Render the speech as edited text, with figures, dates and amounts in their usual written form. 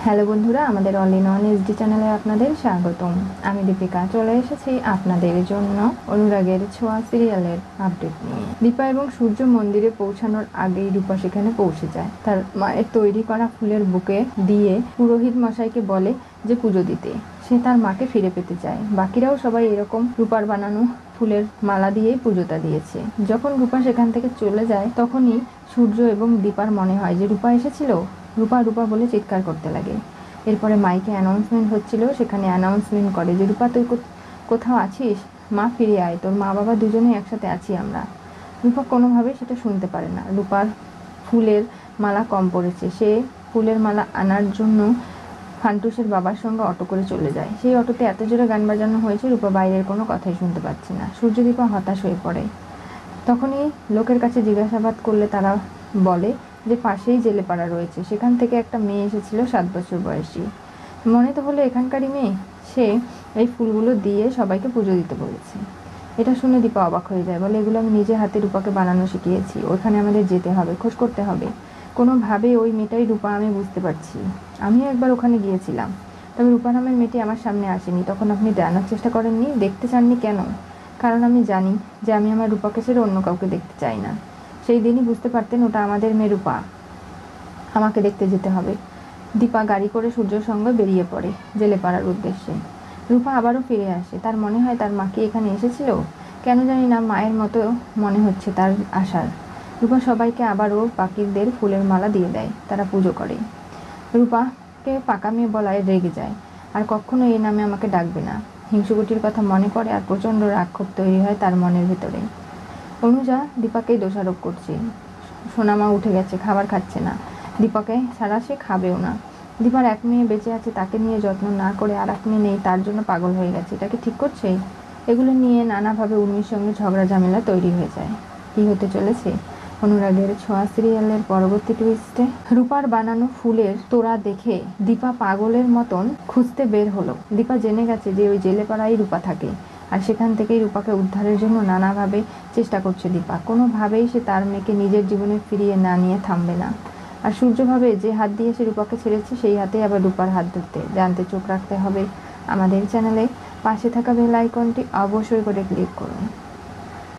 Hello বন্ধুরা, আমাদের all in one SD চ্যানেলে আপনাদের স্বাগতম। আমি দীপিকা চলে এসেছি আপনাদের জন্য অনুরাগের ছোঁয়া সিরিয়ালের আপডেট নিয়ে। দীপা এবং সূর্য মন্দিরে পৌঁছানোর আগেই রূপা সেখানে পৌঁছে যায়। তার মায়ের তৈরি করা ফুলের বুকে দিয়ে পুরোহিত মশাইকে বলে যে পুজো দিতে। সে তার মাকে ফিরে পেতে চায়। বাকিরাও সবাই এরকম রূপার বানানো ফুলের মালা দিয়েই পুজোটা দিয়েছে। যখন রূপা সেখান থেকে চলে যায় তখনই সূর্য এবং দীপার মনে হয় যে রূপা এসেছিল। রূপা রূপা বলে চিৎকার করতে লাগে। এরপরে মাইকে অ্যানাউন্সমেন্ট হচ্ছিল, সেখানে অ্যানাউন্সমেন্ট করে যে রূপা তুই কোথাও আছিস, মা ফিরে আয়, তোর মা বাবা দুজনেই একসাথে আছি আমরা। রূপা কোনোভাবেই সেটা শুনতে পারে না। রূপার ফুলের মালা কম পড়েছে। সে ফুলের মালা আনার জন্য ফান্টুসের বাবার সঙ্গে অটো করে চলে যায়। সেই অটোতে এত জোরে গান বাজানো হয়েছে রূপা বাইরের কোনো কথাই শুনতে পাচ্ছে না। সূর্যদীপা হতাশ হয়ে পড়ে। তখনই লোকের কাছে জিজ্ঞাসাবাদ করলে তারা বলে যে পাশেই জেলেপাড়া রয়েছে, সেখান থেকে একটা মেয়ে এসেছিল 7 বছর বয়সী। মনে তো হলো এখানকারই মেয়ে। সে এই ফুলগুলো দিয়ে সবাইকে পুজো দিতে বলেছে। এটা শুনে দীপা অবাক হয়ে যায়, বলে এগুলো আমি নিজে হাতে রূপাকে বানানো শিখিয়েছি, ওইখানে আমাদের যেতে হবে, খোঁজ করতে হবে। কোনোভাবে ওই মেয়েটাই রূপা আমি বুঝতে পারছি। আমিও একবার ওখানে গিয়েছিলাম, তবে রূপা নামের মেয়েটি আমার সামনে আসেনি। তখন আপনি জানার চেষ্টা করেননি, দেখতে চাননি কেন? কারণ আমি জানি যে আমি আমার রূপাকে ছেড়ে অন্য কাউকে দেখতে চাই না। সেই দিনই বুঝতে পারতেন ওটা আমাদের মেয়ে রূপা, আমাকে দেখতে যেতে হবে। দীপা গাড়ি করে সূর্যর সঙ্গে বেরিয়ে পড়ে জেলেপাড়ার উদ্দেশ্যে। রূপা আবারও ফিরে আসে। তার মনে হয় তার মা কি এখানে এসেছিল, কেন জানি না মায়ের মতো মনে হচ্ছে তার আসার। রূপা সবাইকে আবারও বাকিদের ফুলের মালা দিয়ে দেয়, তারা পুজো করে। রূপাকে পাকা মেয়ে বলায় রেগে যায়, আর কখনো এই নামে আমাকে ডাকবে না। হিংসুকুটির কথা মনে পড়ে আর প্রচণ্ড রাগক্ষোভ তৈরি হয় তার মনের ভেতরে। অনুজা দীপাকেই দোষারোপ করছে। সোনামা উঠে গেছে, খাবার খাচ্ছে না, দীপাকে ছাড়া সে খাবেও না। দীপার এক মেয়ে বেঁচে আছে, তাকে নিয়ে যত্ন না করে আর এক মেয়ে নেই, তার জন্য পাগল হয়ে গেছে। এটাকে ঠিক করছে? এগুলো নিয়ে নানাভাবে উর্মির সঙ্গে ঝগড়া ঝামেলা তৈরি হয়ে যায়। কি হতে চলেছে অনুরাগের ছোঁয়া সিরিয়ালের পরবর্তী টুইস্টে? রূপার বানানো ফুলের তোড়া দেখে দীপা পাগলের মতন খুঁজতে বের হলো। দীপা জেনে গেছে যে ওই জেলেপাড়ায় রূপা থাকে, আর সেখান থেকেই রূপাকে উদ্ধারের জন্য নানাভাবে চেষ্টা করছে দীপা। কোনোভাবেই সে তার মেয়েকে নিজের জীবনে ফিরিয়ে না নিয়ে থামবে না। আর সূর্য ভাবে যে হাত দিয়ে সে রূপাকে ছেড়েছে সেই হাতেই আবার রূপার হাত ধরতে। জানতে চোখ রাখতে হবে আমাদের চ্যানেলে। পাশে থাকা বেল আইকনটি অবশ্যই করে ক্লিক করুন।